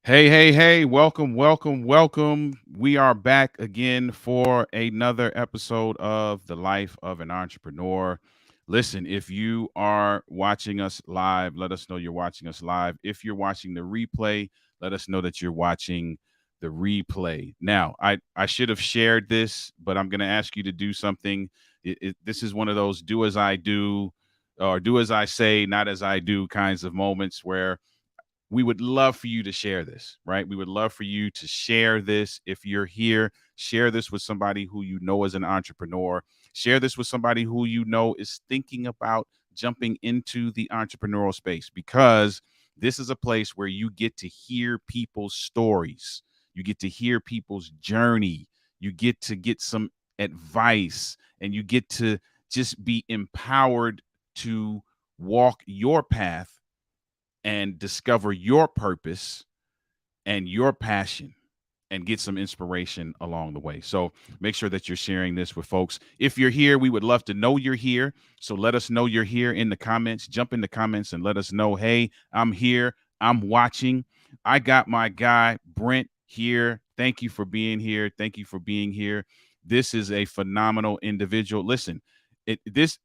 Hey, hey, hey, welcome, welcome, welcome. We are back again for another episode of The Life of an Entrepreneur. Listen, if you are watching us live, let us know you're watching us live. If you're watching the replay, let us know that you're watching the replay. Now, I should have shared this, but I'm going to ask you to do something. This is one of those do as I do or do as I say, not as I do kinds of moments where we would love for you to share this, right? We would love for you to share this. If you're here, share this with somebody who you know is an entrepreneur. Share this with somebody who you know is thinking about jumping into the entrepreneurial space, because this is a place where you get to hear people's stories. You get to hear people's journey. You get some advice, and you get to just be empowered to walk your path and discover your purpose and your passion and get some inspiration along the way. So make sure that you're sharing this with folks. If you're here, we would love to know you're here. So let us know you're here in the comments. Jump in the comments and let us know, hey, I'm here. I'm watching. I got my guy, Brent, here. Thank you for being here. Thank you for being here. This is a phenomenal individual. Listen, the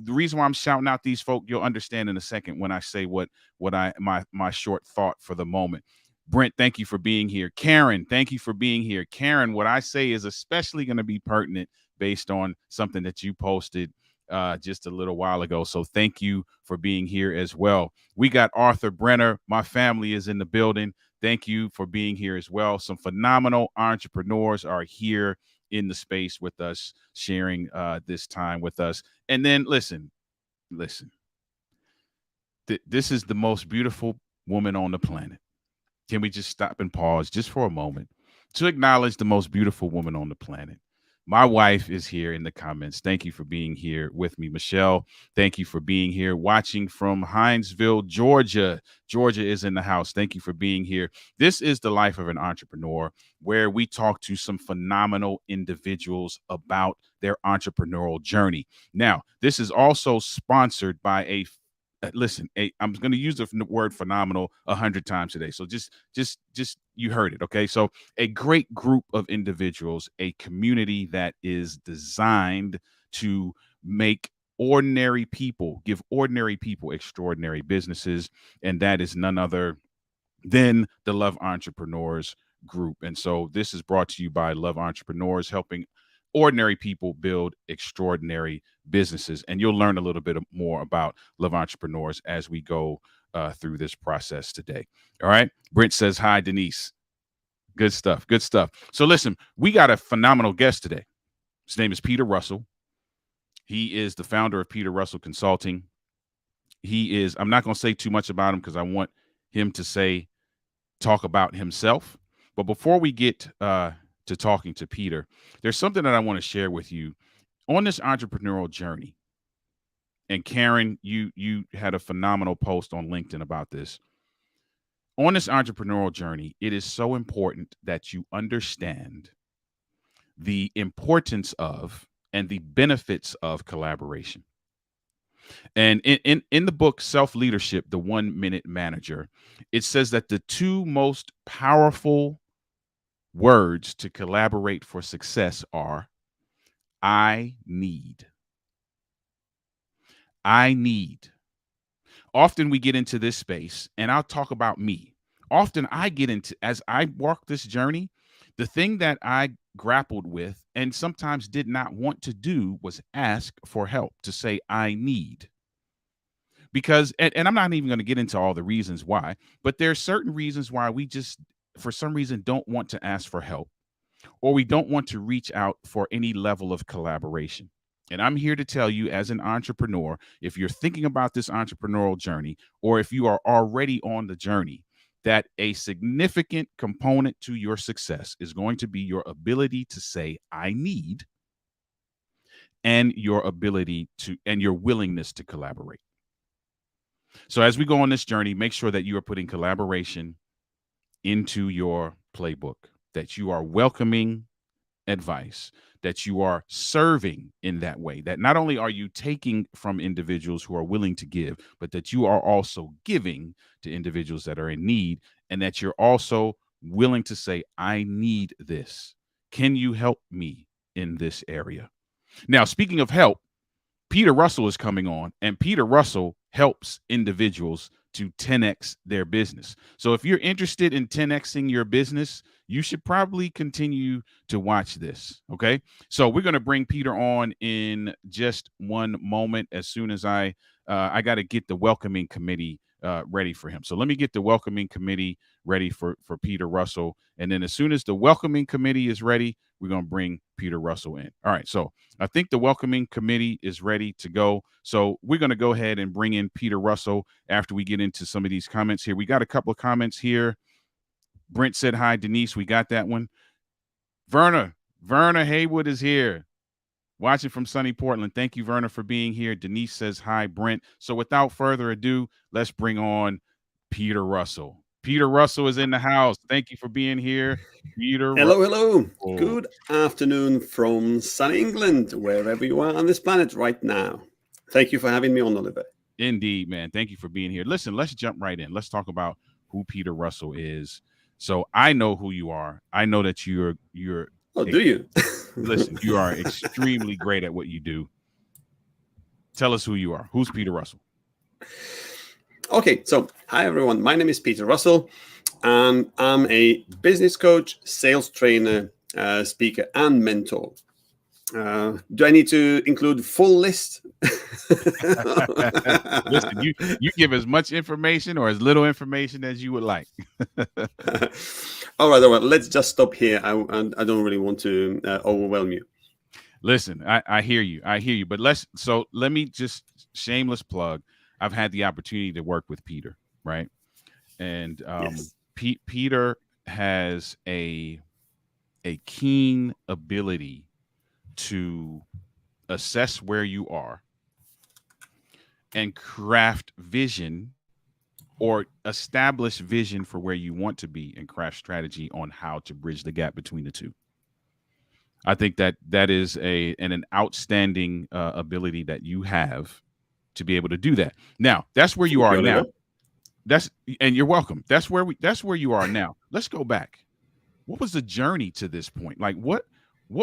reason why I'm shouting out these folk, you'll understand in a second when I say my short thought for the moment. Brent, thank you for being here. Karen, thank you for being here. Karen, what I say is especially going to be pertinent based on something that you posted just a little while ago. So thank you for being here as well. We got Arthur Brenner. My family is in the building. Thank you for being here as well. Some phenomenal entrepreneurs are here in the space with us, sharing this time with us. And then listen. This is the most beautiful woman on the planet. Can we just stop and pause just for a moment to acknowledge the most beautiful woman on the planet? My wife is here in the comments. Thank you for being here with me, Michelle. Thank you for being here, watching from Hinesville, Georgia. Georgia is in the house. Thank you for being here. This is The Life of an Entrepreneur, where we talk to some phenomenal individuals about their entrepreneurial journey. Now, this is also sponsored by I'm going to use the word phenomenal 100 times today. So just you heard it. Okay. So a great group of individuals, a community that is designed to make give ordinary people extraordinary businesses. And that is none other than the Love Entrepreneurs Group. And so this is brought to you by Love Entrepreneurs, helping ordinary people build extraordinary businesses. And you'll learn a little bit more about Love Entrepreneurs as we go through this process today. All right. Brent says, hi, Denise. Good stuff. Good stuff. So listen, we got a phenomenal guest today. His name is Peter Russell. He is the founder of Peter Russell Consulting. I'm not going to say too much about him because I want him to talk about himself. But before we get to talking to Peter, there's something that I want to share with you on this entrepreneurial journey. And Karen, you had a phenomenal post on LinkedIn about this. On this entrepreneurial journey, it is so important that you understand the importance of and the benefits of collaboration. And in the book Self Leadership, the 1 Minute Manager, it says that the two most powerful words to collaborate for success are I need. I need. Often we get into this space, and I'll talk about me. Often I get into, as I walk this journey, the thing that I grappled with and sometimes did not want to do was ask for help, to say, I need. Because, and I'm not even going to get into all the reasons why, but there are certain reasons why we just, for some reason, don't want to ask for help, or we don't want to reach out for any level of collaboration. And I'm here to tell you, as an entrepreneur, if you're thinking about this entrepreneurial journey, or if you are already on the journey, that a significant component to your success is going to be your ability to say, I need, and your willingness to collaborate. So as we go on this journey, make sure that you are putting collaboration into your playbook, that you are welcoming advice, that you are serving in that way, that not only are you taking from individuals who are willing to give, but that you are also giving to individuals that are in need, and that you're also willing to say, I need this. Can you help me in this area? Now, speaking of help, Peter Russell is coming on, and Peter Russell helps individuals to 10x their business. So if you're interested in 10xing your business, you should probably continue to watch this. Okay. So we're going to bring Peter on in just one moment. As soon as I got to get the welcoming committee ready for him. So let me get the welcoming committee ready for Peter Russell. And then as soon as the welcoming committee is ready, we're going to bring Peter Russell in. All right. So I think the welcoming committee is ready to go. So we're going to go ahead and bring in Peter Russell after we get into some of these comments here. We got a couple of comments here. Brent said hi, Denise. We got that one. Verna Haywood is here. Watching from sunny Portland. Thank you, Verna, for being here. Denise says hi, Brent. So without further ado, let's bring on Peter Russell. Peter Russell is in the house. Thank you for being here, Peter. Hello. Good afternoon from sunny England, wherever you are on this planet right now. Thank you for having me on, Oliver. Indeed, man. Thank you for being here. Listen, let's jump right in. Let's talk about who Peter Russell is. So I know who you are. I know that you're. Oh, do you? Listen, you are extremely great at what you do. Tell us who you are. Who's Peter Russell? Okay, so hi everyone. My name is Peter Russell, and I'm a business coach, sales trainer, speaker, and mentor. Do I need to include full list? Listen, you give as much information or as little information as you would like. All right. Let's just stop here. I don't really want to overwhelm you. Listen, I hear you. But let me just shameless plug. I've had the opportunity to work with Peter, right? And Yes. Peter has a keen ability to assess where you are and craft vision or establish vision for where you want to be and craft strategy on how to bridge the gap between the two. I think that is an outstanding ability that you have to be able to do that. Now, that's where you are now. And you're welcome. That's where you are now. Let's go back. What was the journey to this point? Like what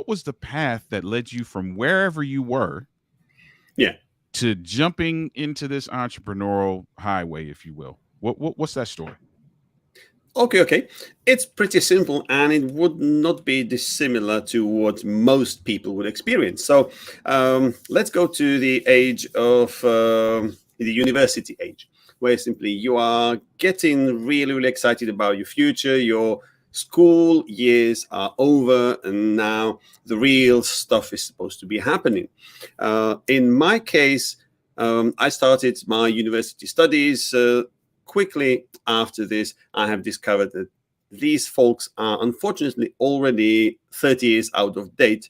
was the path that led you from wherever you were to jumping into this entrepreneurial highway, if you will? What's that story? Okay. It's pretty simple, and it would not be dissimilar to what most people would experience. So let's go to the age of the university age, where simply you are getting really, really excited about your future. Your school years are over, and now the real stuff is supposed to be happening. In my case, I started my university studies. Quickly after this, I have discovered that these folks are unfortunately already 30 years out of date.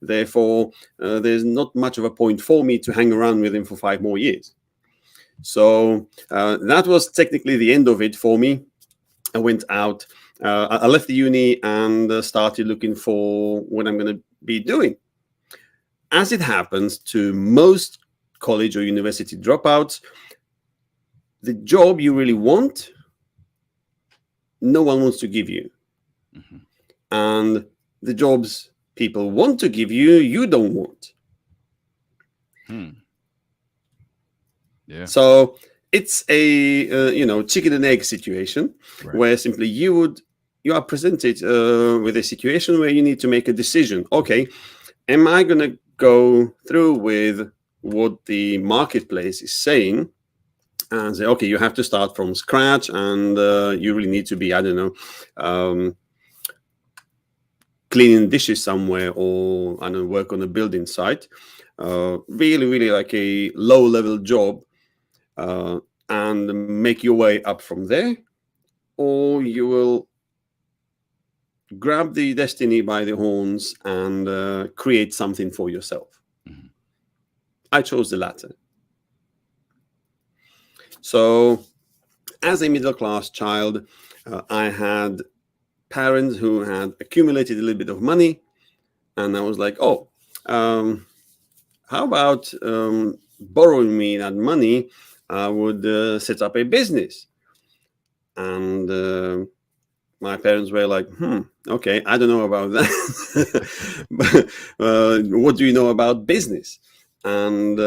Therefore, there's not much of a point for me to hang around with them for 5 more years. So that was technically the end of it for me. I went out. I left the uni and started looking for what I'm going to be doing. As it happens to most college or university dropouts, the job you really want, no one wants to give you. Mm-hmm. And the jobs people want to give you, you don't want. Yeah. So it's a chicken and egg situation, right, where simply you are presented with a situation where you need to make a decision. Okay, am I going to go through with what the marketplace is saying and say, okay, you have to start from scratch, and you really need to be, I don't know, cleaning dishes somewhere, or I don't know, work on a building site, really, really like a low-level job, and make your way up from there, or you will grab the destiny by the horns and create something for yourself. Mm-hmm. I chose the latter. So, as a middle-class child, I had parents who had accumulated a little bit of money, and I was like, oh, how about borrowing me that money? I would set up a business. And my parents were like, okay, I don't know about that. But, what do you know about business? And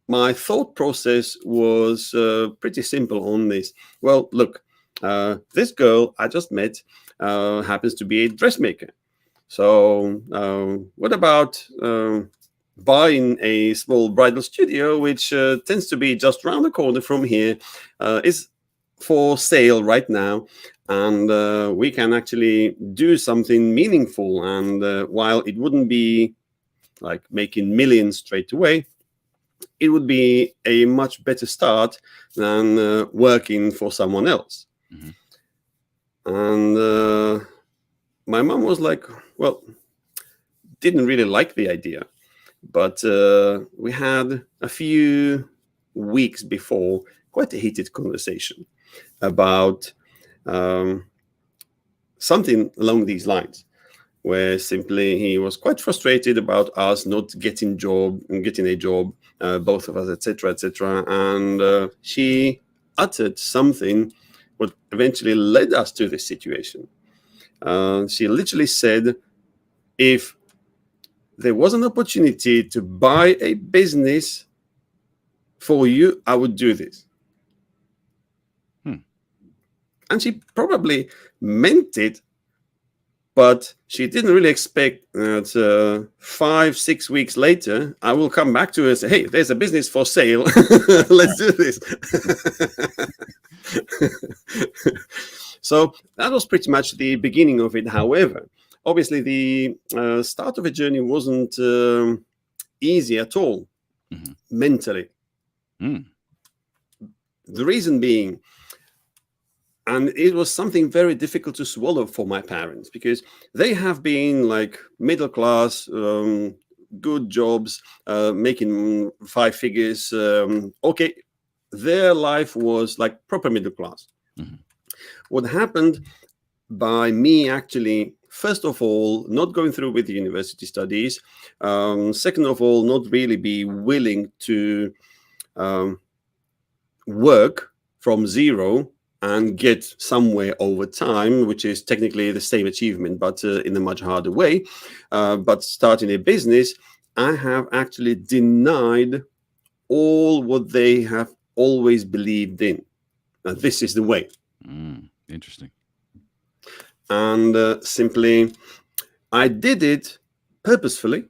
my thought process was pretty simple on this. Well, look, this girl I just met happens to be a dressmaker. So, what about buying a small bridal studio, which tends to be just around the corner from here, is for sale right now, and we can actually do something meaningful. And while it wouldn't be like making millions straight away, it would be a much better start than working for someone else. Mhm. And my mom was like, well, didn't really like the idea, but we had a few weeks before quite a heated conversation about um, something along these lines, where simply he was quite frustrated about us not getting a job, both of us, etc., etc. And she uttered something what eventually led us to this situation. She literally said, if there was an opportunity to buy a business for you, I would do this. Hmm. And she probably meant it, but she didn't really expect that 5-6 weeks later, I will come back to her and say, hey, there's a business for sale. Let's do this. So that was pretty much the beginning of it. However, obviously, the start of a journey wasn't easy at all Mhm. mentally. Mm. The reason being, and it was something very difficult to swallow for my parents, because they have been like middle class, good jobs, making 5 figures. Okay, their life was like proper middle class. Mhm. What happened by me actually, first of all, not going through with the university studies, second of all, not really be willing to um, work from zero and get somewhere over time, which is technically the same achievement, but in a much harder way. But starting a business, I have actually denied all what they have always believed in. Now, this is the way. Mm. Interesting. And simply, I did it purposefully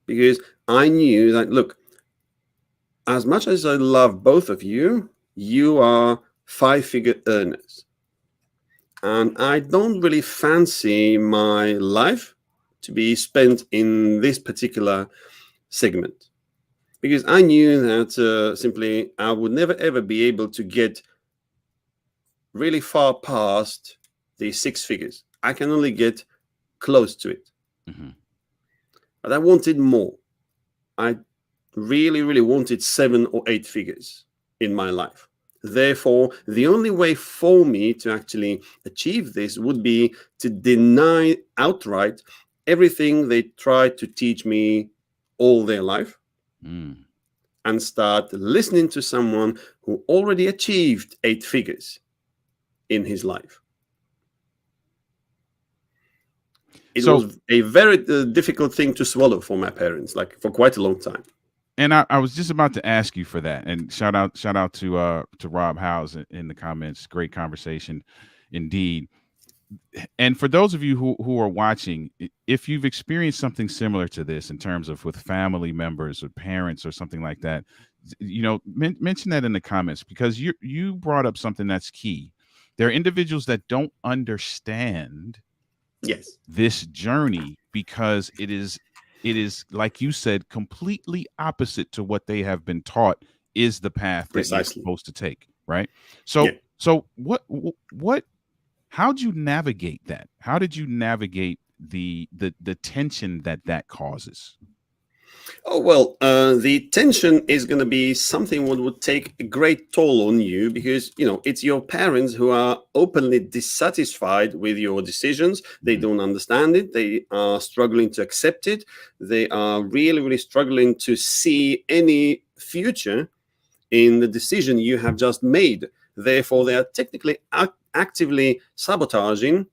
because I knew that, look, as much as I love both of you, you are 5-figure earners. And I don't really fancy my life to be spent in this particular segment, because I knew that simply I would never ever be able to get really far past the 6 figures. I can only get close to it. Mhm. But I wanted more. I really, really wanted 7 or 8 figures in my life. Therefore, the only way for me to actually achieve this would be to deny outright everything they tried to teach me all their life, Mm. and start listening to someone who already achieved 8 figures in his life. It So, was a very difficult thing to swallow for my parents, like for quite a long time. and I was just about to ask you for that. And shout out to Rob Howes in the comments. Great conversation, indeed. And for those of you who are watching, if you've experienced something similar to this in terms of with family members or parents or something like that, mention that in the comments, because you brought up something that's key. There are individuals that don't understand Yes, this journey because it is like you said, completely opposite to what they have been taught is the path that you're precisely. supposed to take, right? Yeah. So what how'd you navigate that? How did you navigate the tension that causes? Oh, well, the tension is going to be something what would take a great toll on you, because, it's your parents who are openly dissatisfied with your decisions. They Mhm. don't understand it. They are struggling to accept it. They are really, really struggling to see any future in the decision you have just made. Therefore, they are technically actively sabotaging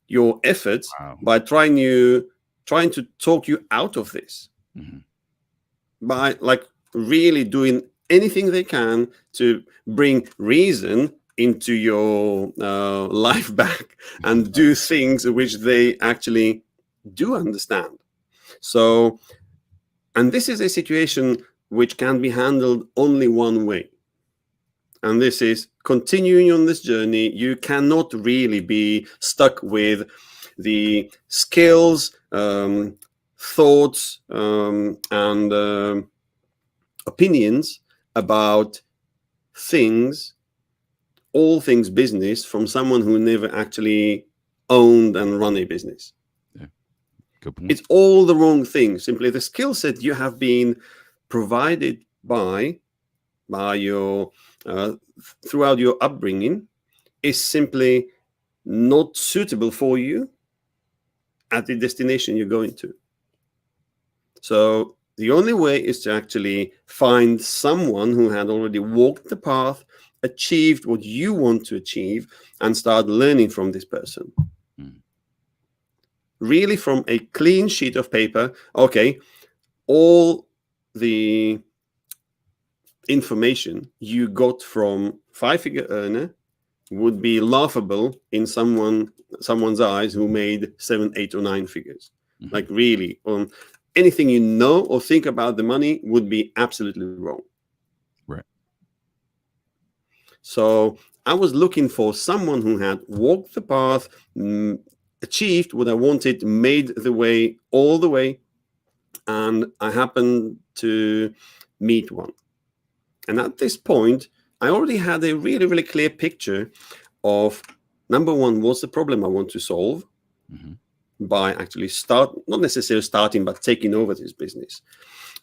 your efforts Wow. by trying to talk you out of this, Mhm. by like really doing anything they can to bring reason into your life back and Right. do things which they actually do understand. So, and this is a situation which can be handled only one way. And this is continuing on this journey. You cannot really be stuck with the skills, thoughts, and opinions about things, all things business, from someone who never actually owned and run a business. Yeah. Good point. It's all the wrong thing. Simply the skill set you have been provided by your uh, throughout your upbringing is simply not suitable for you at the destination you're going to. So the only way is to actually find someone who had already walked the path, achieved what you want to achieve, and start learning from this person. Mm. Really, from a clean sheet of paper. Okay, all the information you got from five-figure earner would be laughable in someone's eyes who made 7, 8, or 9 figures. Mhm. Like really, anything you know or think about the money would be absolutely wrong. Right. So I was looking for someone who had walked the path, achieved what I wanted, made the way all the way, and I happened to meet one. And at this point, I already had a really, really clear picture of number one, what's the problem I want to solve Mhm. by actually not necessarily starting, but taking over this business.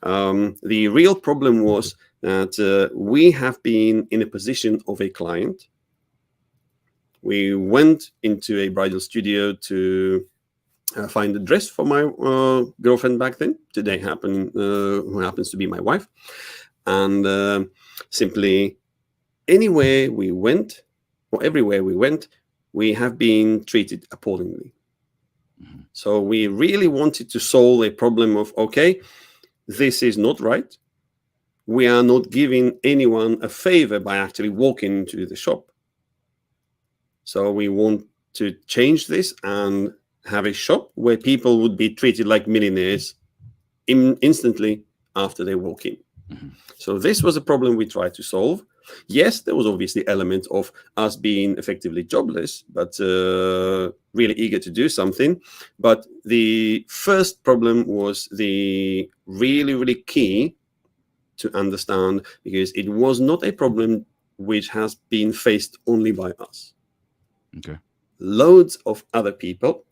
The real problem was that we have been in a position of a client. We went into a bridal studio to find a dress for my girlfriend back then. Today, who happens to be my wife, and simply anywhere we went, or everywhere we went, we have been treated appallingly. Mhm. So we really wanted to solve a problem of, okay, this is not right. We are not giving anyone a favor by actually walking into the shop. So we want to change this and have a shop where people would be treated like millionaires instantly after they walk in. Mhm. So this was a problem we tried to solve. Yes, there was obviously element of us being effectively jobless, but really eager to do something. But the first problem was the really, really key to understand, because it was not a problem which has been faced only by us. Okay. Loads of other people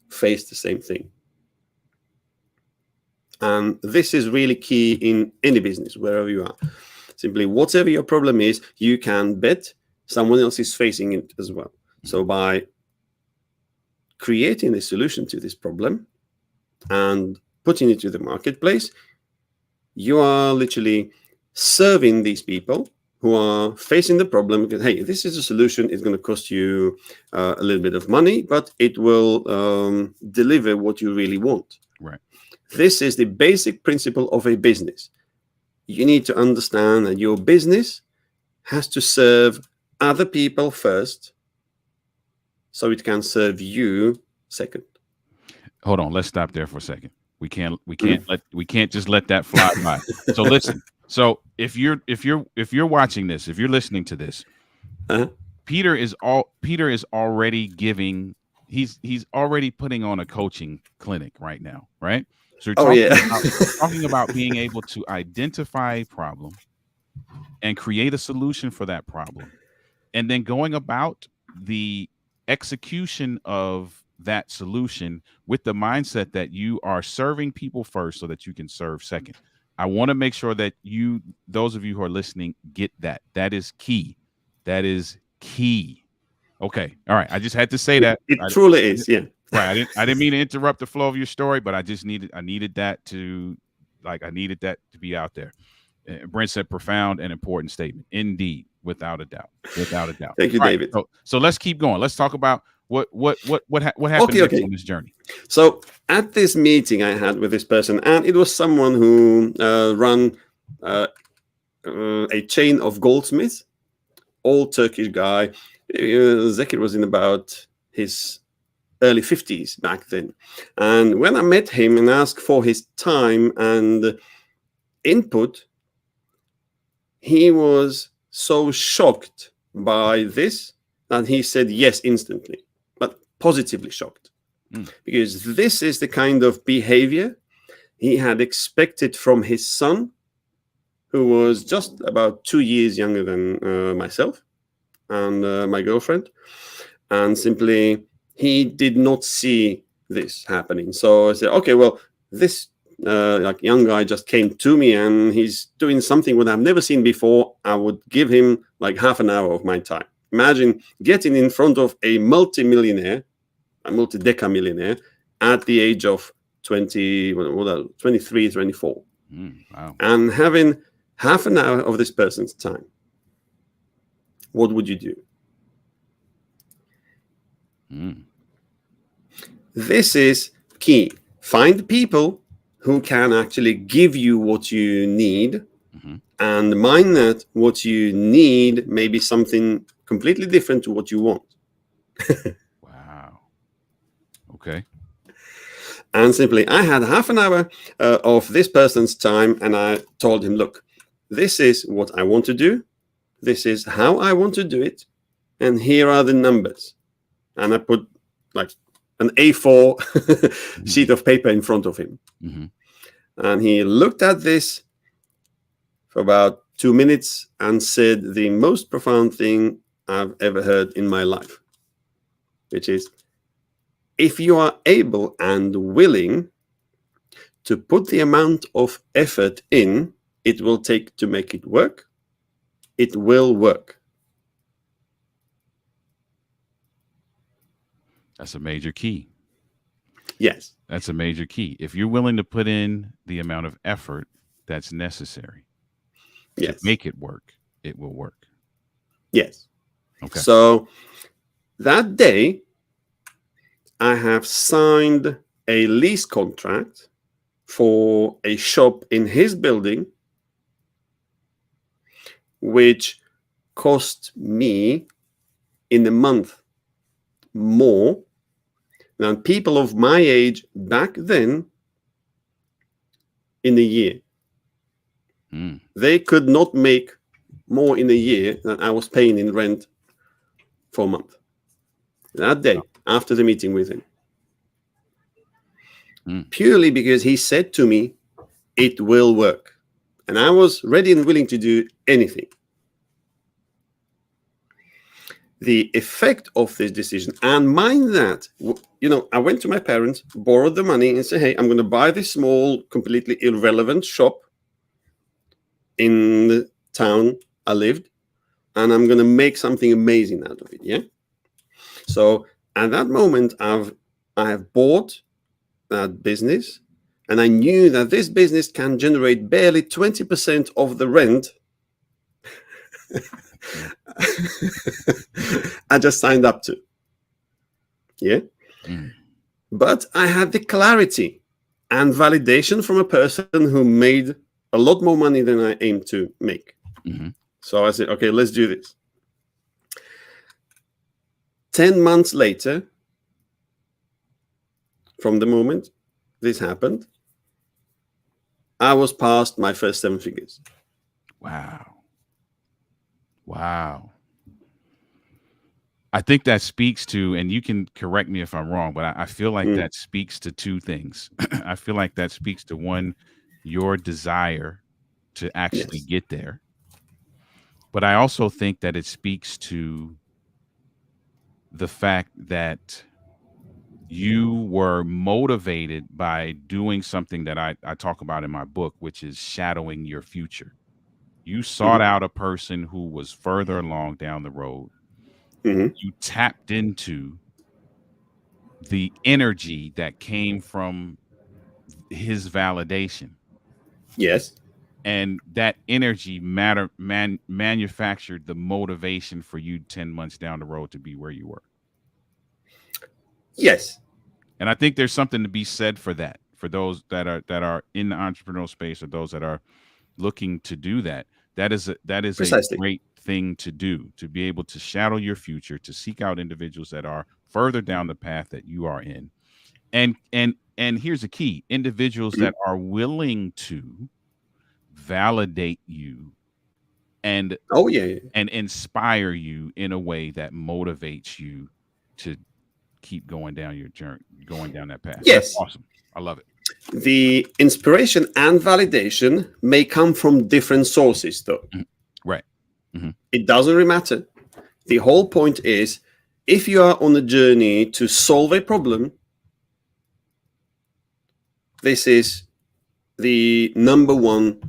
face the same thing. And this is really key in any business, wherever you are. Simply, whatever your problem is, you can bet someone else is facing it as well. So by creating a solution to this problem and putting it to the marketplace, you are literally serving these people who are facing the problem. Because, hey, this is a solution. It's going to cost you a little bit of money, but it will deliver what you really want. Right. This is the basic principle of a business. You need to understand that your business has to serve other people first, so it can serve you second. Hold on. Let's stop there for a second. We can't. We Mhm. can't let. We can't just let that fly by. So listen. So if you're watching this, if you're listening to this, Uh-huh. Peter is already giving. He's already putting on a coaching clinic right now. Right. So you're Oh yeah. talking about being able to identify a problem and create a solution for that problem, and then going about the execution of that solution with the mindset that you are serving people first so that you can serve second. I want to make sure that those of you who are listening, get that. That is key. That is key. Okay. All right. I just had to say that. It truly I is. Yeah. right. I didn't mean to interrupt the flow of your story, but I needed that to, like, I needed that to be out there. Brent said profound and important statement. Indeed. Without a doubt. Without a doubt. Thank you, All right. David. So let's keep going. Let's talk about what happened Okay, next okay. on this journey. So at this meeting I had with this person, and it was someone who ran uh, a chain of goldsmiths, old Turkish guy. Zekir was in about his early 50s back then. And when I met him and asked for his time and input, he was so shocked by this that he said yes instantly, but positively shocked. Because this is the kind of behavior he had expected from his son, who was just about 2 years younger than myself and my girlfriend. And simply, he did not see this happening. So I said, okay, well, this like young guy just came to me and he's doing something what I've never seen before. I would give him like half an hour of my time. Imagine getting in front of a multi-millionaire, a multi-deca millionaire at the age of 20, 23, 24, Wow. and having half an hour of this person's time. What would you do? This is key. Find people who can actually give you what you need, and mind that what you need may be something completely different to what you want. Wow. Okay. And simply, I had half an hour of this person's time, and I told him, look, this is what I want to do. This is how I want to do it. And here are the numbers. And I put like an A4 sheet of paper in front of him. And he looked at this for about 2 minutes and said the most profound thing I've ever heard in my life, which is, if you are able and willing to put the amount of effort in it will take to make it work, it will work. That's a major key. Yes. That's a major key. If you're willing to put in the amount of effort that's necessary to make it work, it will work. Yes. Okay. So that day, I have signed a lease contract for a shop in his building, which cost me in a month more than people of my age back then in a year. They could not make more in a year than I was paying in rent for a month. That day, after the meeting with him. Purely because he said to me, it will work. And I was ready and willing to do anything. The effect of this decision, and mind that, I went to my parents, borrowed the money, and said, hey, I'm going to buy this small, completely irrelevant shop in the town I lived, and I'm going to make something amazing out of it. Yeah. So at that moment, I have bought that business, and I knew that this business can generate barely 20% of the rent I just signed up to. Yeah. But I had the clarity and validation from a person who made a lot more money than I aimed to make. So I said, okay, let's do this. 10 months later, from the moment this happened, I was past my first 7 figures. Wow. Wow. I think that speaks to, and you can correct me if I'm wrong, but I feel like that speaks to two things. I feel like that speaks to, one, your desire to actually get there. But I also think that it speaks to the fact that you were motivated by doing something that I talk about in my book, which is shadowing your future. You sought out a person who was further along down the road. You tapped into the energy that came from his validation. Yes. and that energy manufactured the motivation for you 10 months down the road to be where you were. Yes, And I think there's something to be said for that, for those that are in the entrepreneurial space, or those that are looking to do that. That is a precisely. great thing to do, to be able to shadow your future, to seek out individuals that are further down the path that you are in. And here's the key: individuals Mhm. that are willing to validate you and Oh yeah, yeah. and inspire you in a way that motivates you to keep going down your journey, going down that path. That's Yes. awesome. I love it. The inspiration and validation may come from different sources, though. Mhm. Right. Hmm. It doesn't really matter. The whole point is, if you are on a journey to solve a problem, this is the number one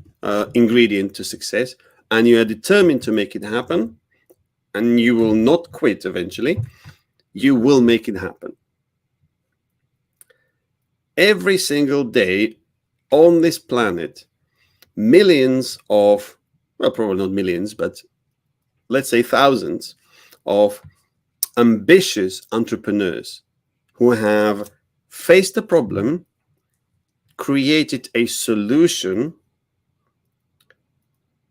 ingredient to success, and you are determined to make it happen, and you will not quit eventually, you will make it happen. Every single day on this planet, millions of, well, probably not millions, but let's say thousands of ambitious entrepreneurs who have faced a problem, created a solution,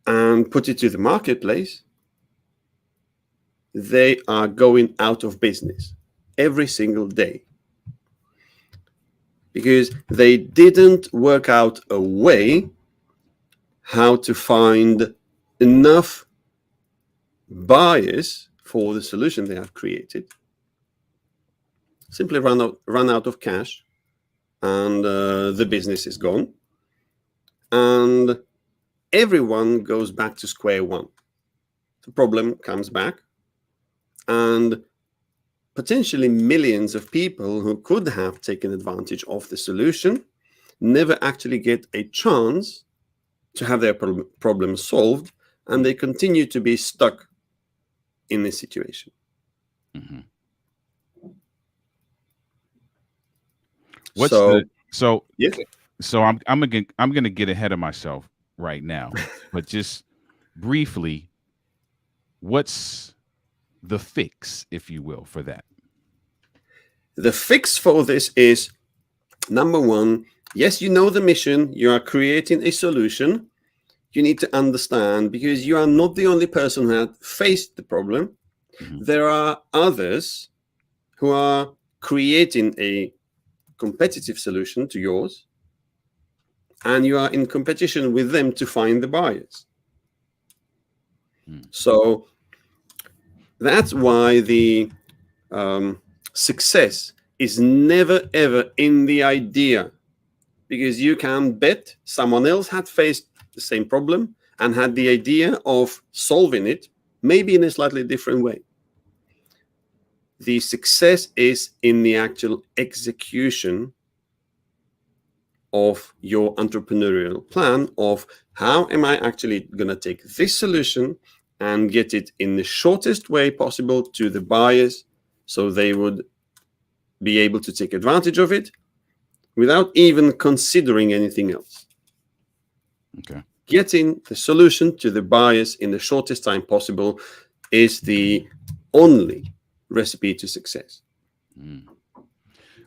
and put it to the marketplace, they are going out of business every single day because they didn't work out a way how to find enough buyers for the solution they have created. Simply run out of cash, and the business is gone, and everyone goes back to square one. The problem comes back, and potentially millions of people who could have taken advantage of the solution never actually get a chance to have their problem solved, and they continue to be stuck in this situation. Hmm. What's the So, so yes, so I'm gonna get ahead of myself right now, but just briefly, what's the fix, if you will, for that? the fix for this is number one, yes, you know the mission, you are creating a solution. You need to understand, because you are not the only person who had faced the problem. Hmm. There are others who are creating a competitive solution to yours, and you are in competition with them to find the buyers. Mm. So that's why the um, success is never ever in the idea, because you can bet someone else had faced the same problem and had the idea of solving it, maybe in a slightly different way. The success is in the actual execution of your entrepreneurial plan of how am I actually going to take this solution and get it in the shortest way possible to the buyers so they would be able to take advantage of it without even considering anything else. Okay. Getting the solution to the buyers in the shortest time possible is the only recipe to success. Mm.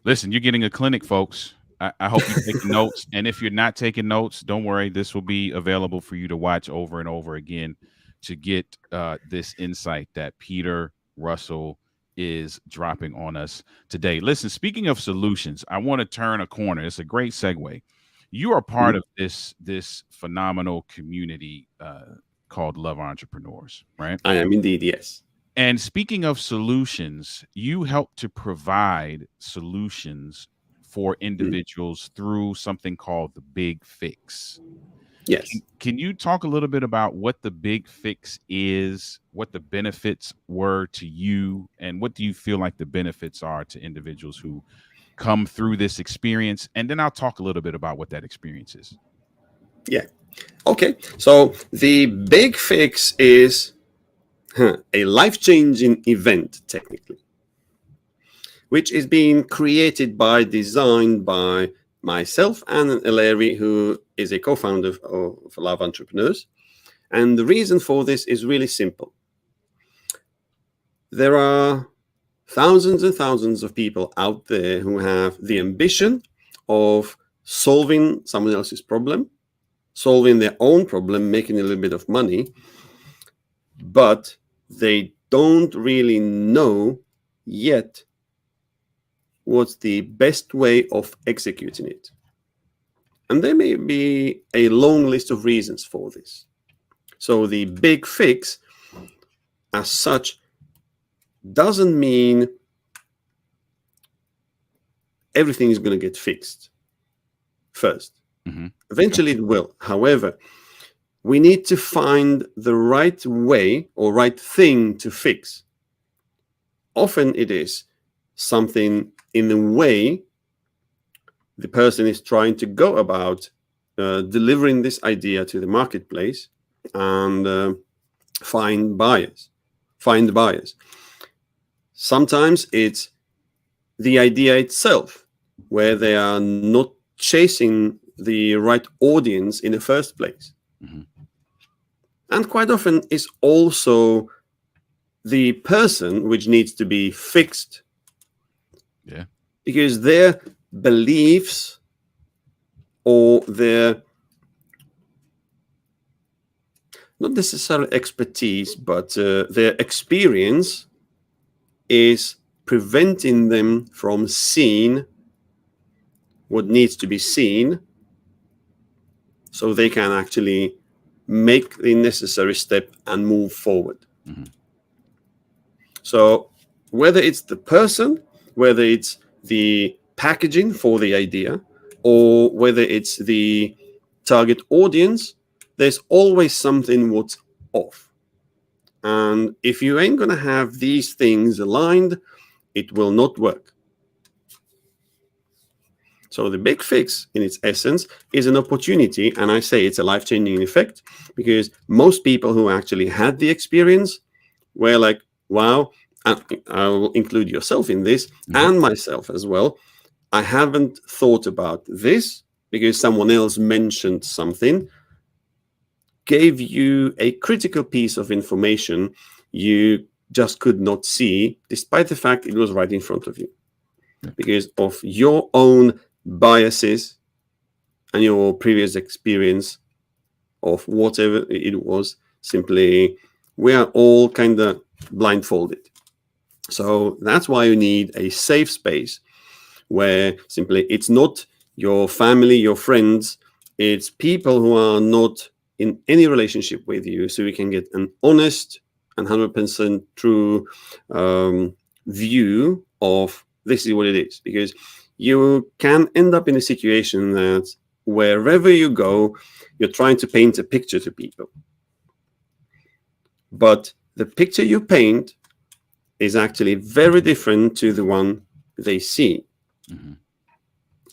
Listen, you're getting a clinic, folks. I hope you're taking notes. And if you're not taking notes, don't worry. This will be available for you to watch over and over again to get this insight that Peter Russell is dropping on us today. Listen, speaking of solutions, I want to turn a corner. It's a great segue. You are part of this phenomenal community called Love Entrepreneurs, right? I am indeed, yes. And speaking of solutions, you help to provide solutions for Mm. individuals through something called the Big Fix. Can, Yes. can you talk a little bit about what the Big Fix is, what the benefits were to you, and what do you feel like the benefits are to individuals who come through this experience? And then I'll talk a little bit about what that experience is. Yeah. Okay. So the big fix is a life changing event, technically, which is being created by, designed by myself and Larry, who is a co-founder of Love Entrepreneurs. And the reason for this is really simple. There are thousands and thousands of people out there who have the ambition of solving someone else's problem, solving their own problem, making a little bit of money, but they don't really know yet what's the best way of executing it. And there may be a long list of reasons for this. So the big fix, as such, doesn't mean everything is going to get fixed first. Mm-hmm. Eventually it will. However, we need to find the right way or right thing to fix. Often it is something in the way the person is trying to go about delivering this idea to the marketplace and find buyers. Sometimes it's the idea itself, where they are not chasing the right audience in the first place. Mm-hmm. And quite often it's also the person which needs to be fixed. Yeah. Because their beliefs or their, not necessarily expertise, but their experience is preventing them from seeing what needs to be seen, so they can actually make the necessary step and move forward. Mm-hmm. So whether it's the person, whether it's the packaging for the idea, or whether it's the target audience, there's always something what's off. And if you ain't going to have these things aligned, it will not work. So the big fix, in its essence, is an opportunity, and I say it's a life-changing effect, because most people who actually had the experience were like, wow, and I will include yourself in this, Mm-hmm. and myself as well. I haven't thought about this because someone else mentioned something, gave you a critical piece of information you just could not see, despite the fact it was right in front of you. Because of your own biases and your previous experience of whatever it was, simply we are all kind of blindfolded. So that's why you need a safe space where simply it's not your family, your friends, it's people who are not in any relationship with you, so you can get an honest and 100% true view of this is what it is. Because you can end up in a situation that wherever you go, you're trying to paint a picture to people. But the picture you paint is actually very different to the one they see. Mm-hmm.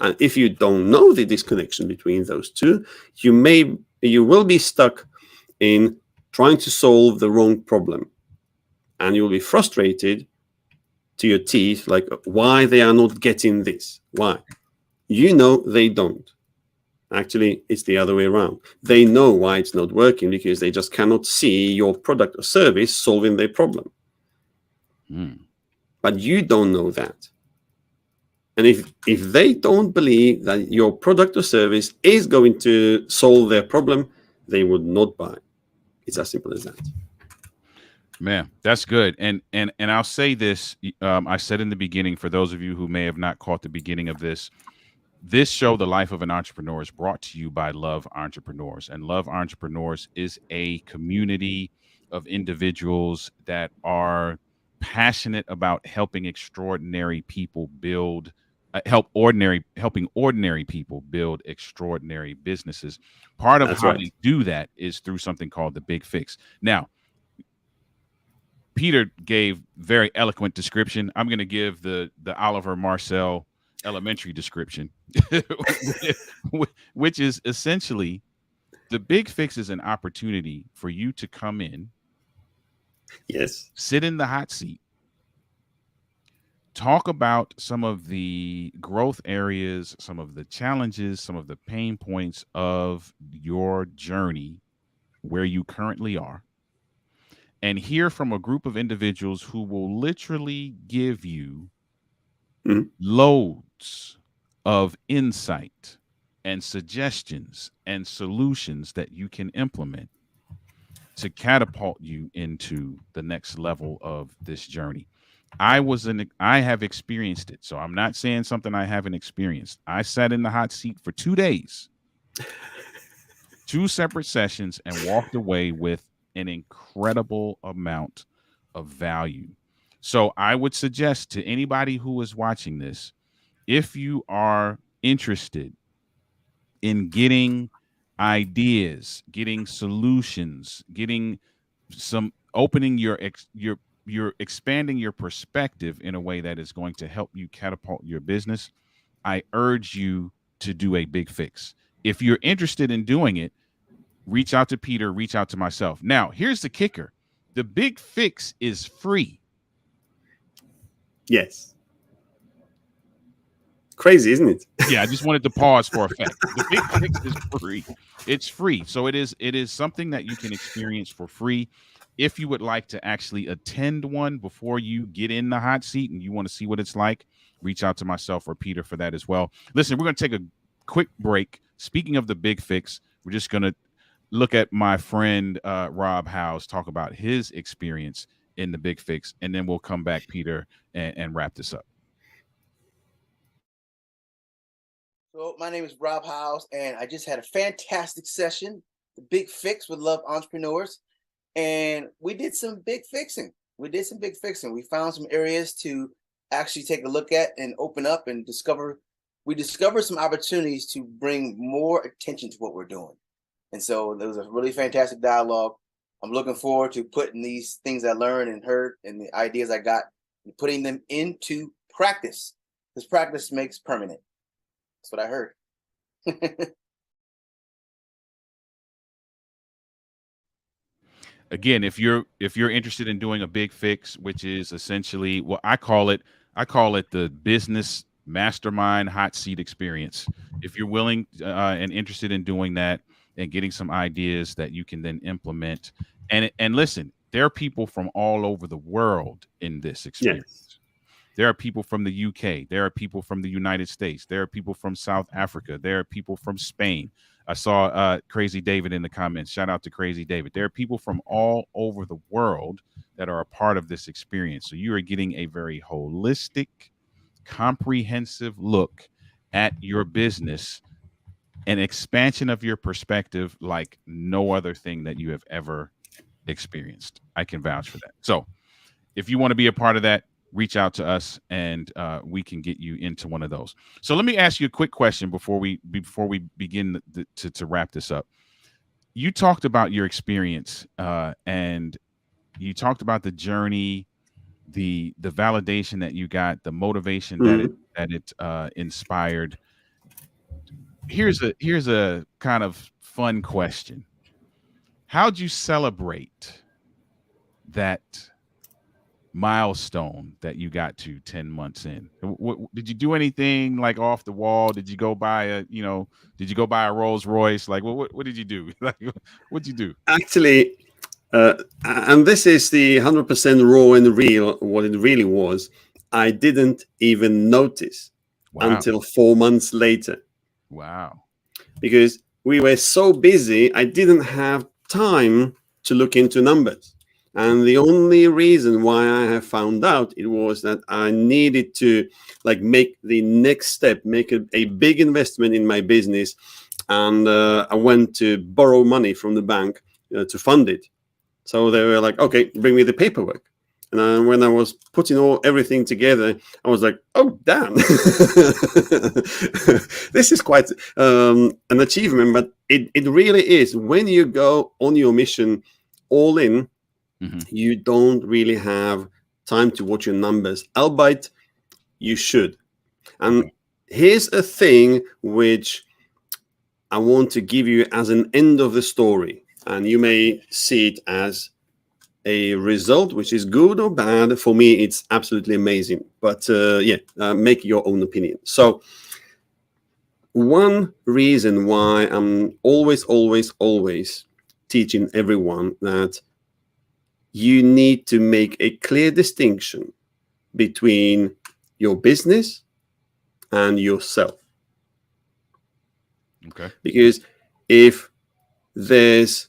And if you don't know the disconnection between those two, you will be stuck in trying to solve the wrong problem. And you'll be frustrated to your teeth, like why they are not getting this. Why? You know they don't. Actually, it's the other way around. They know why it's not working because they just cannot see your product or service solving their problem. Mm. But you don't know that. And if they don't believe that your product or service is going to solve their problem, they would not buy. It's as simple as that. Man, that's good. And I'll say this. I said in the beginning, for those of you who may have not caught the beginning of this show, The Life of an Entrepreneur, is brought to you by Love Entrepreneurs. And Love Entrepreneurs is a community of individuals that are passionate about helping extraordinary people build helping ordinary people build extraordinary businesses. Part of That's how right. they do that is through something called the Big Fix. Now, Peter gave very eloquent description. I'm going to give the Oliver Marcel elementary description, which is essentially the Big Fix is an opportunity for you to come in, Yes. sit in the hot seat, talk about some of the growth areas, some of the challenges, some of the pain points of your journey where you currently are, and hear from a group of individuals who will literally give you Mhm. loads of insight and suggestions and solutions that you can implement to catapult you into the next level of this journey. I have experienced it. So I'm not saying something I haven't experienced. I sat in the hot seat for 2 days, two separate sessions, and walked away with an incredible amount of value. So I would suggest to anybody who is watching this, if you are interested in getting ideas, getting solutions, getting some opening your expanding your perspective in a way that is going to help you catapult your business, I urge you to do a big fix. If you're interested in doing it, reach out to Peter, reach out to myself. Now, here's the kicker. The big fix is free. Yes. Crazy, isn't it? Yeah, I just wanted to pause for effect. The big fix is free. It's free. So it is something that you can experience for free. If you would like to actually attend one before you get in the hot seat and you want to see what it's like, reach out to myself or Peter for that as well. Listen, we're going to take a quick break. Speaking of the big fix, we're just going to look at my friend Rob Howes talk about his experience in the big fix, and then we'll come back, Peter, and wrap this up. So my name is Rob Howes, and I just had a fantastic session, the Big Fix with Love Entrepreneurs, and we did some big fixing. We found some areas to actually take a look at and open up and discover. We discovered some opportunities to bring more attention to what we're doing. And so there was a really fantastic dialogue. I'm looking forward to putting these things I learned and heard and the ideas I got and putting them into practice, because practice makes permanent. That's what I heard. Again, if you're interested in doing a big fix, which is essentially what I call it the business mastermind hot seat experience. If you're willing and interested in doing that and getting some ideas that you can then implement, and listen, there are people from all over the world in this experience. Yes. There are people from the UK. There are people from the United States. There are people from South Africa. There are people from Spain. I saw Crazy David in the comments. Shout out to Crazy David. There are people from all over the world that are a part of this experience. So you are getting a very holistic, comprehensive look at your business, an expansion of your perspective like no other thing that you have ever experienced. I can vouch for that. So if you want to be a part of that, reach out to us and we can get you into one of those. So let me ask you a quick question before we begin to wrap this up. You talked about your experience and you talked about the journey, the validation that you got, the motivation that it Mhm. inspired. Here's a kind of fun question. How'd you celebrate that milestone that you got to 10 months in? Did you do anything like off the wall? Did you go buy a Rolls Royce? Like what did you do? Like what'd you do? Actually, and this is the 100% raw and real, what it really was. I didn't even notice Wow. until 4 months later, Wow. because we were so busy, I didn't have time to look into numbers. And the only reason why I have found out it was that I needed to like make the next step, make a big investment in my business, and I went to borrow money from the bank to fund it. So they were like, "Okay, bring me the paperwork." And then when I was putting everything together, I was like, "Oh, damn, this is quite an achievement." But it really is. When you go on your mission all in, Hmm. you don't really have time to watch your numbers, albeit you should. And Okay. here's a thing which I want to give you as an end of the story, and you may see it as a result which is good or bad. For me, it's absolutely amazing. But make your own opinion. So one reason why I'm always teaching everyone that you need to make a clear distinction between your business and yourself. Okay. Because if there's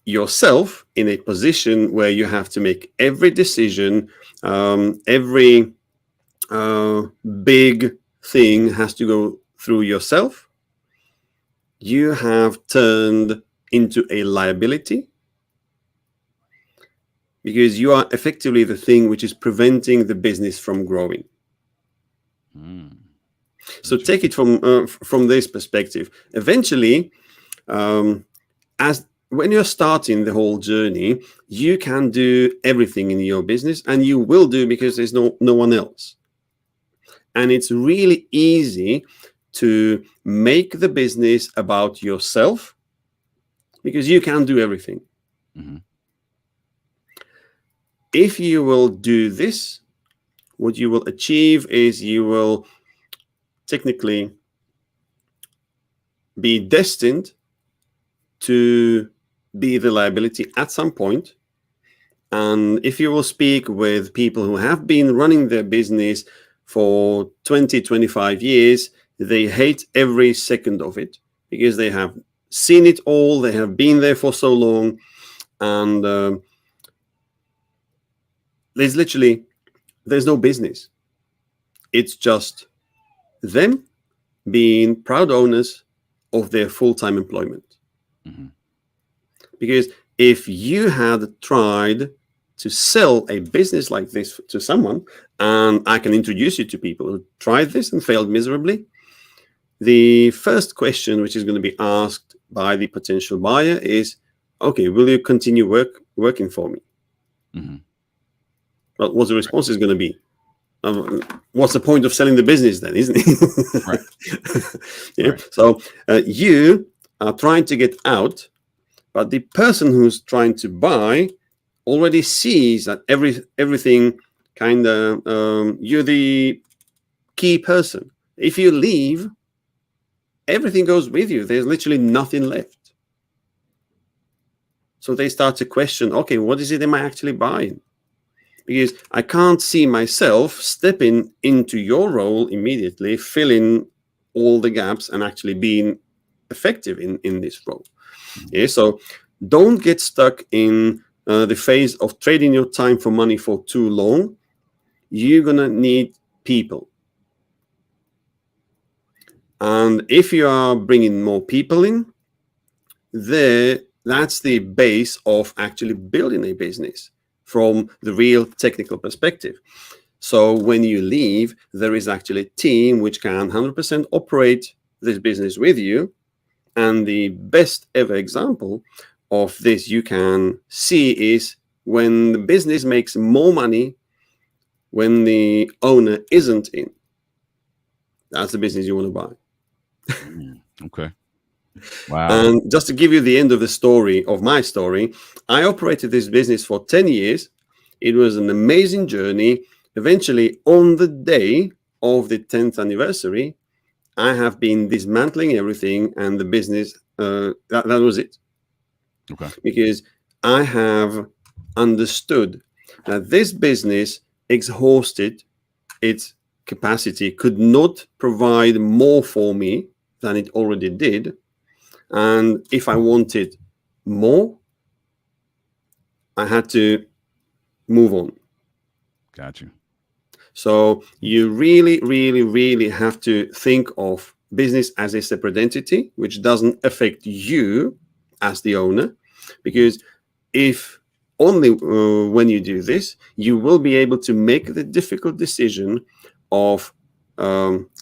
yourself in a position where you have to make every decision, every big thing has to go through yourself, you have turned into a liability, because you are effectively the thing which is preventing the business from growing. So take it from this perspective. Eventually, as when you're starting the whole journey, you can do everything in your business, and you will do, because there's no one else. And it's really easy to make the business about yourself, because you can do everything. Mm-hmm. If you will do this, what you will achieve is you will technically be destined to be the liability at some point. And if you will speak with people who have been running their business for 20, 25 years, they hate every second of it, because they have seen it all, they have been there for so long, and there's no business. It's just them being proud owners of their full-time employment. Mm-hmm. Because if you had tried to sell a business like this to someone, and I can introduce you to people who tried this and failed miserably, the first question which is going to be asked by the potential buyer is, okay, will you continue working for me? Mm-hmm. Well, what the response is going to be? What's the point of selling the business then, isn't it? Right. Yeah. Right. So you are trying to get out, but the person who's trying to buy already sees that everything kind of you're the key person. If you leave, everything goes with you. There's literally nothing left. So they start to question, okay, what is it am I actually buying? Because I can't see myself stepping into your role immediately, filling all the gaps and actually being effective in this role. Yeah, so don't get stuck in the phase of trading your time for money for too long. You're going to need people. And if you are bringing more people in, that's the base of actually building a business from the real technical perspective. So when you leave, there is actually a team which can 100% operate this business with you. And the best ever example of this you can see is when the business makes more money when the owner isn't in. That's the business you want to buy. Okay. Wow. And just to give you the end of the story, of my story, I operated this business for 10 years. It was an amazing journey. Eventually, on the day of the 10th anniversary, I have been dismantling everything, and the business, that was it. Okay. Because I have understood that this business exhausted its capacity, could not provide more for me than it already did. And if I wanted more, I had to move on. Got you. So you really have to think of business as a separate entity, which doesn't affect you as the owner. Because if only when you do this, you will be able to make the difficult decision of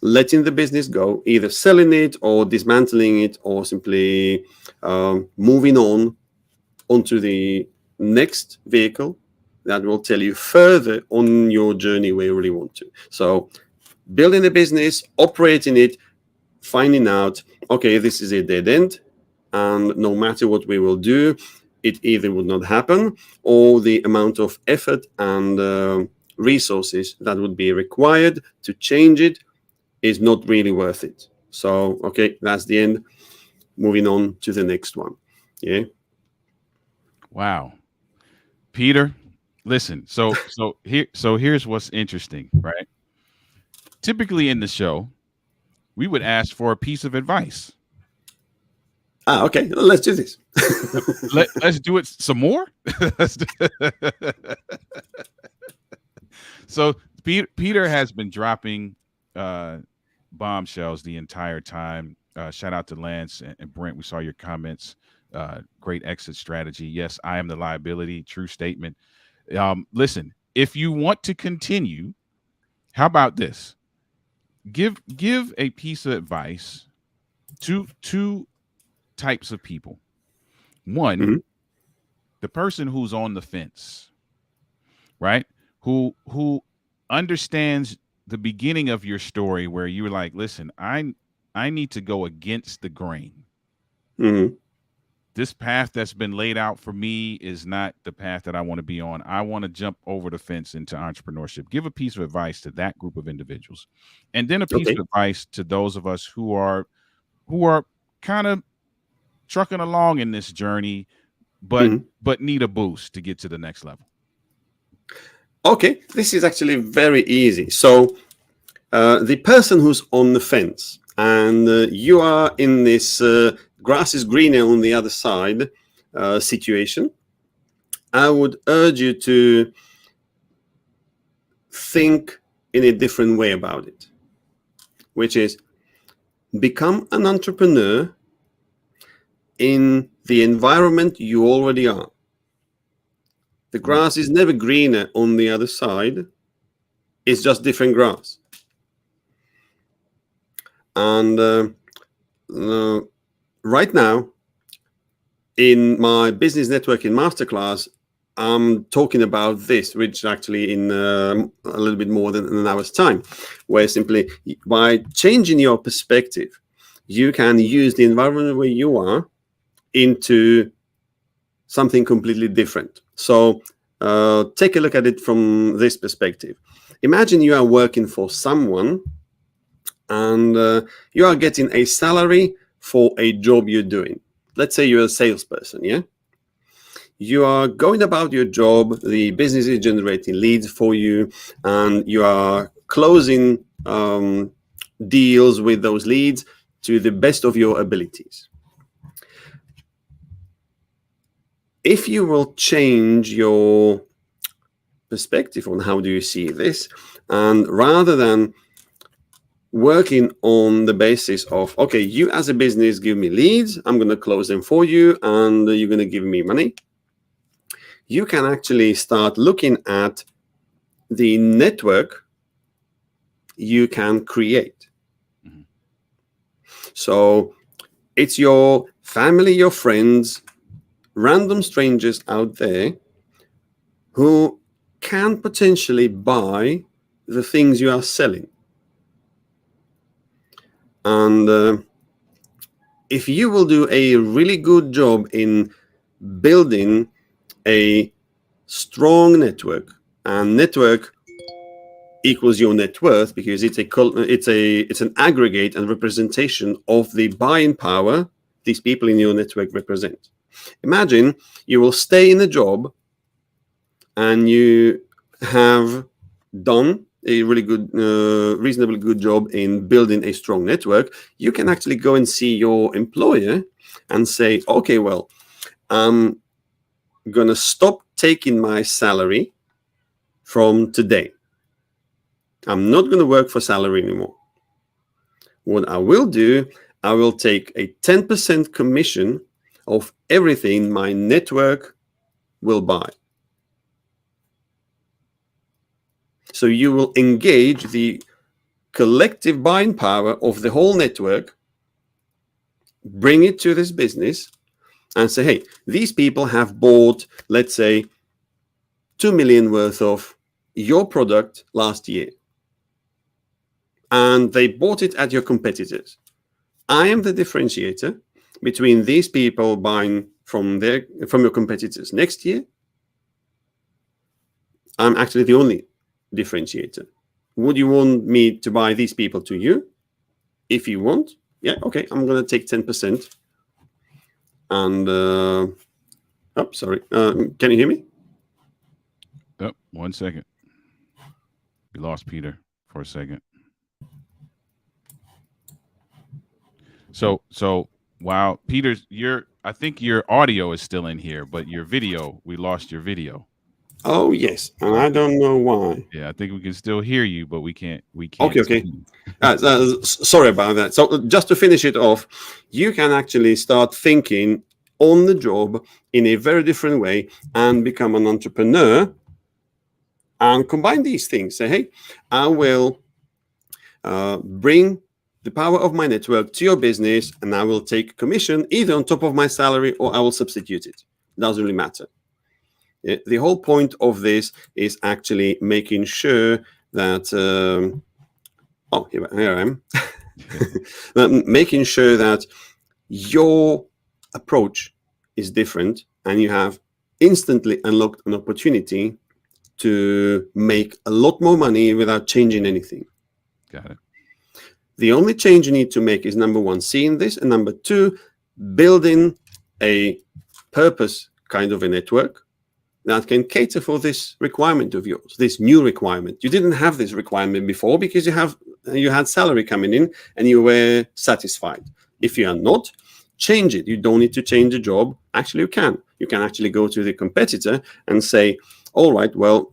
letting the business go, either selling it or dismantling it, or simply moving on onto the next vehicle that will tell you further on your journey where you really want to. So building a business, operating it, finding out, okay, this is a dead end, and no matter what we will do, it either would not happen, or the amount of effort and resources that would be required to change it is not really worth it. So, okay, that's the end. Moving on to the next one. Yeah. Wow. Peter, listen. So here's what's interesting, right? Typically in the show, we would ask for a piece of advice. Okay, let's do this. Let's do it some more. Let's do- so Peter has been dropping bombshells the entire time. Shout out to Lance and Brent. We saw your comments. Great exit strategy. Yes, I am the liability. True statement. Listen, if you want to continue, how about this? Give a piece of advice to two types of people. One, Mhm. the person who's on the fence, right? Who understands the beginning of your story where you were like, listen, I need to go against the grain. Mhm. This path that's been laid out for me is not the path that I want to be on. I want to jump over the fence into entrepreneurship. Give a piece of advice to that group of individuals. And then a piece Okay. of advice to those of us who are kind of trucking along in this journey but Mhm. but need a boost to get to the next level. Okay, this is actually very easy. So, the person who's on the fence, and you are in this grass is greener on the other side situation, I would urge you to think in a different way about it, which is become an entrepreneur in the environment you already are. The Mm, grass is never greener on the other side, it's just different grass. And uh, right now, in my business networking masterclass, I'm talking about this, which actually in a little bit more than an hour's time, where simply by changing your perspective, you can use the environment where you are into something completely different. So take a look at it from this perspective. Imagine you are working for someone and you are getting a salary for a job you're doing. Let's say you're a salesperson, yeah? You are going about your job, the business is generating leads for you, and you are closing deals with those leads to the best of your abilities. If you will change your perspective on how do you see this, and rather than working on the basis of, okay, you as a business give me leads, I'm going to close them for you, and you're going to give me money, you can actually start looking at the network you can create. mhm. So it's your family, your friends, random strangers out there who can potentially buy the things you are selling. And if you will do a really good job in building a strong network, and network equals your net worth because it's an aggregate and representation of the buying power these people in your network represent. Imagine you will stay in a job and you have done a really good, reasonably good job in building a strong network. You can actually go and see your employer and say, okay, well, I'm gonna stop taking my salary from today. I'm not going to work for salary anymore. What I will do, I will take a 10% commission of everything my network will buy. So you will engage the collective buying power of the whole network, bring it to this business, and say, hey, these people have bought, let's say, 2 million worth of your product last year, and they bought it at your competitors. I am the differentiator between these people buying from your competitors. Next year, I'm actually the only differentiator. Would you want me to buy these people to you? If you want, yeah, okay, I'm going to take 10%. And, sorry, can you hear me? Oh, 1 second. We lost Peter for a second. So wow, Peter's I think your audio is still in here, but your video, we lost your video. Oh yes, and I don't know why. Yeah, I think we can still hear you, but we can't. Okay. See Sorry about that. So just to finish it off, you can actually start thinking on the job in a very different way and become an entrepreneur and combine these things. Say, hey, I will bring the power of my network to your business, and I will take commission either on top of my salary or I will substitute it. Doesn't really matter. The whole point of this is actually making sure that here I am. Making sure that your approach is different and you have instantly unlocked an opportunity to make a lot more money without changing anything. Got it. The only change you need to make is, number one, seeing this, and number two, building a purpose kind of a network that can cater for this requirement of yours, this new requirement. You didn't have this requirement before because you had salary coming in and you were satisfied. If you are not, change it. You don't need to change the job. Actually, you can. You can actually go to the competitor and say, all right, well,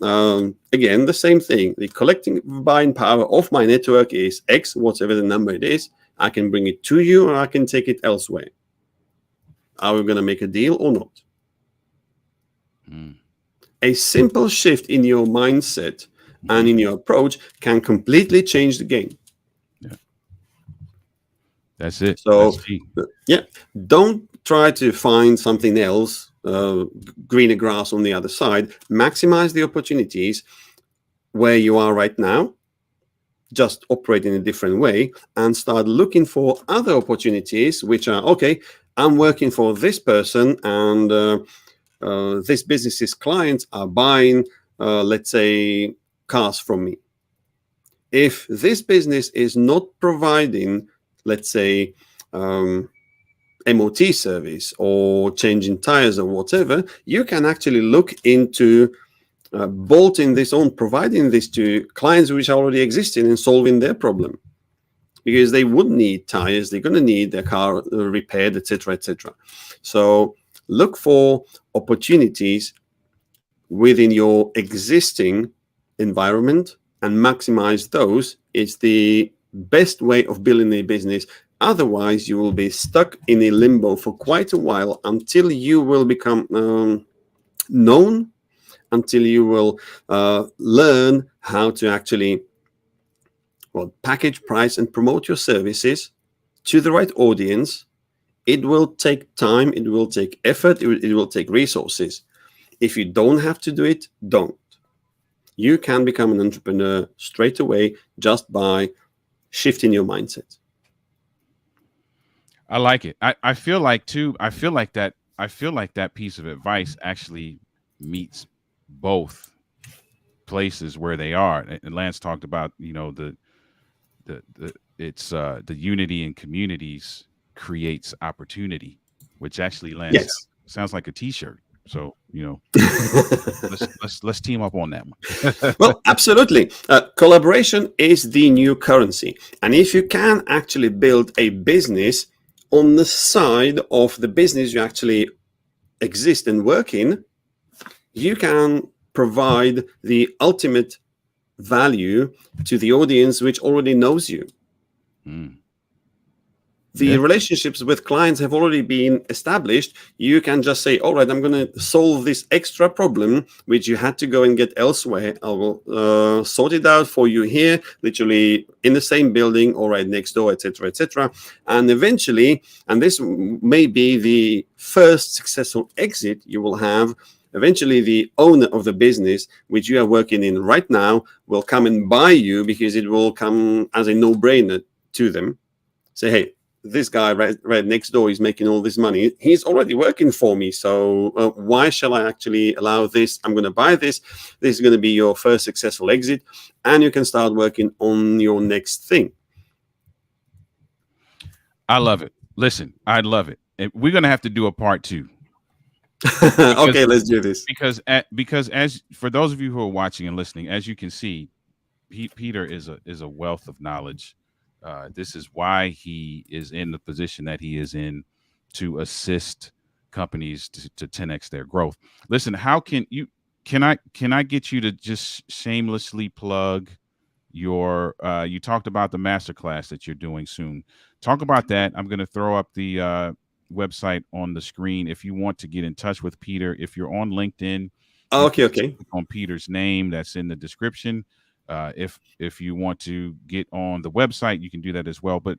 again, the same thing. The collecting buying power of my network is X, whatever the number it is. I can bring it to you or I can take it elsewhere. Are we going to make a deal or not? A simple shift in your mindset and in your approach can completely change the game. Yeah. That's it. So, that's don't try to find something else, greener grass on the other side. Maximize the opportunities where you are right now. Just operate in a different way and start looking for other opportunities, which are, okay, I'm working for this person and this business's clients are buying, let's say, cars from me. If this business is not providing, let's say, MOT service or changing tires or whatever, you can actually look into bolting this on, providing this to clients which are already existing and solving their problem. Because they would need tires, they're going to need their car repaired, etc., etc. So look for opportunities within your existing environment and maximize those. It's the best way of building a business. Otherwise, you will be stuck in a limbo for quite a while until you will become known, until you will learn how to actually package, price, and promote your services to the right audience. It will take time, it will take effort, it will take resources. If you don't have to do it, don't. You can become an entrepreneur straight away just by shifting your mindset. I like it. I feel like that piece of advice actually meets both places where they are. And Lance talked about, the unity in communities creates opportunity, which actually, Lance, sounds like a t-shirt. So, let's team up on that one. Well, absolutely. Collaboration is the new currency. And if you can actually build a business on the side of the business you actually exist and work in, you can provide the ultimate value to the audience which already knows you. The relationships with clients have already been established. You can just say, all right, I'm going to solve this extra problem, which you had to go and get elsewhere. I will sort it out for you here, literally in the same building or right next door, etc., etc. And eventually, and this may be the first successful exit you will have, eventually the owner of the business which you are working in right now will come and buy you because it will come as a no-brainer to them. Say, hey, this guy right next door is making all this money. He's already working for me. So why shall I actually allow this? I'm going to buy this. This is going to be your first successful exit. And you can start working on your next thing. I love it. Listen, I love it. We're going to have to do a part two because Okay, let's do this. because as for those of you who are watching and listening, as you can see, Peter is a wealth of knowledge. This is why he is in the position that he is in to assist companies to 10x their growth. Listen, how can you can I get you to just shamelessly plug your you talked about the masterclass that you're doing soon. Talk about that. I'm going to throw up the website on the screen if you want to get in touch with Peter. If you're on LinkedIn, you can Okay, just okay. click on Peter's name that's in the description. If you want to get on the website, you can do that as well. But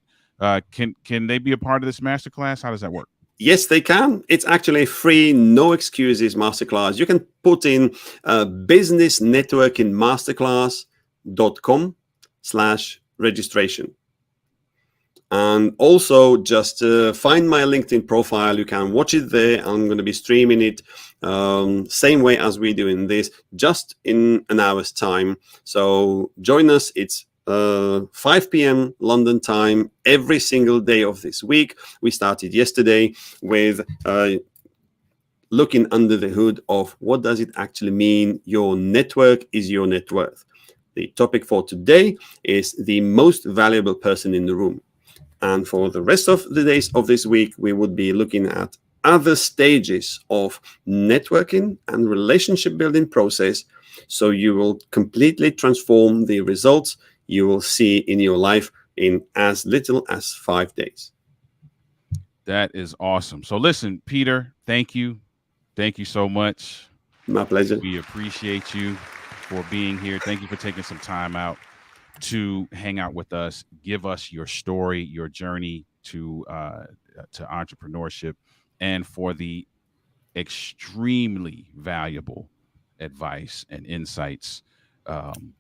can they be a part of this masterclass? How does that work? Yes, they can. It's actually a free, no excuses masterclass. You can put in businessnetworkingmasterclass.com/registration. And also just find my LinkedIn profile. You can watch it there. I'm going to be streaming it same way as we're doing this, just in an hour's time. So join us. It's 5 p.m. London time every single day of this week. We started yesterday with looking under the hood of what does it actually mean your network is your net worth. The topic for today is the most valuable person in the room. And for the rest of the days of this week, we would be looking at other stages of networking and relationship building process. So you will completely transform the results you will see in your life in as little as 5 days. That is awesome. So listen, Peter, thank you. Thank you so much. My pleasure. We appreciate you for being here. Thank you for taking some time out to hang out with us, give us your story, your journey to entrepreneurship, and for the extremely valuable advice and insights. Um,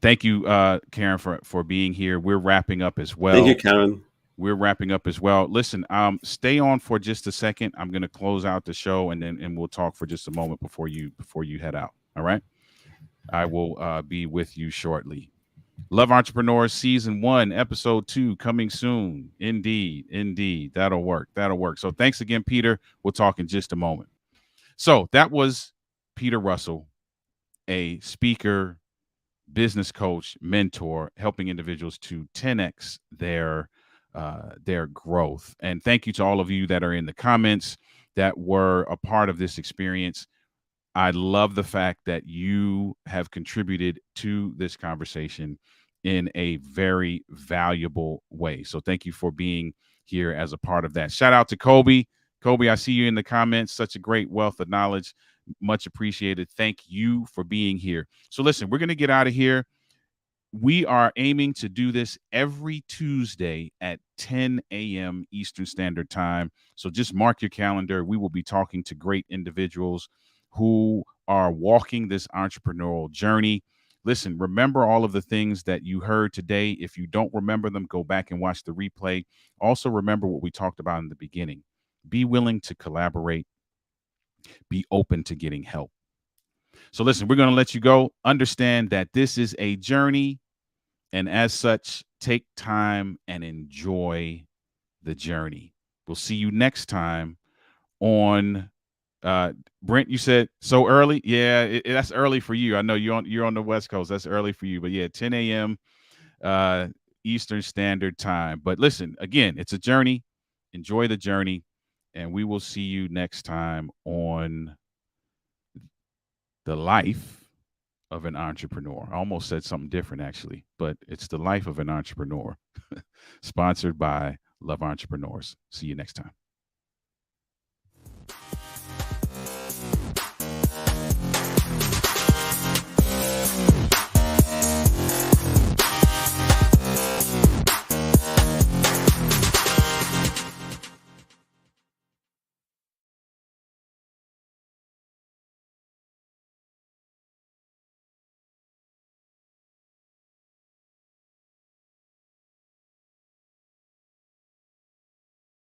Thank you, Karen, for being here. We're wrapping up as Thank you, well. Karen. We're wrapping up as well. Listen, stay on for just a second. I'm going to close out the show, and we'll talk for just a moment before you head out. All right. I will be with you shortly. Love Entrepreneurs Season 1, Episode 2 coming soon. Indeed. Indeed. That'll work. That'll work. So thanks again, Peter. We'll talk in just a moment. So that was Peter Russell, a speaker, business coach, mentor, helping individuals to 10x their growth. And thank you to all of you that are in the comments that were a part of this experience. I love the fact that you have contributed to this conversation in a very valuable way. So thank you for being here as a part of that. Shout out to Kobe. Kobe, I see you in the comments. Such a great wealth of knowledge. Much appreciated. Thank you for being here. So listen, we're going to get out of here. We are aiming to do this every Tuesday at 10 a.m. Eastern Standard Time. So just mark your calendar. We will be talking to great individuals who are walking this entrepreneurial journey. Listen, remember all of the things that you heard today. If you don't remember them, go back and watch the replay. Also, remember what we talked about in the beginning. Be willing to collaborate, be open to getting help. So, listen, we're going to let you go. Understand that this is a journey. And as such, take time and enjoy the journey. We'll see you next time on Brent. You said so early. Yeah, that's early for you. I know you're on the West Coast. That's early for you. But yeah, 10 a.m. Eastern Standard Time. But listen, again, it's a journey. Enjoy the journey. And we will see you next time on The Life of an Entrepreneur. I almost said something different, actually, but it's The Life of an Entrepreneur, sponsored by Love Entrepreneurs. See you next time.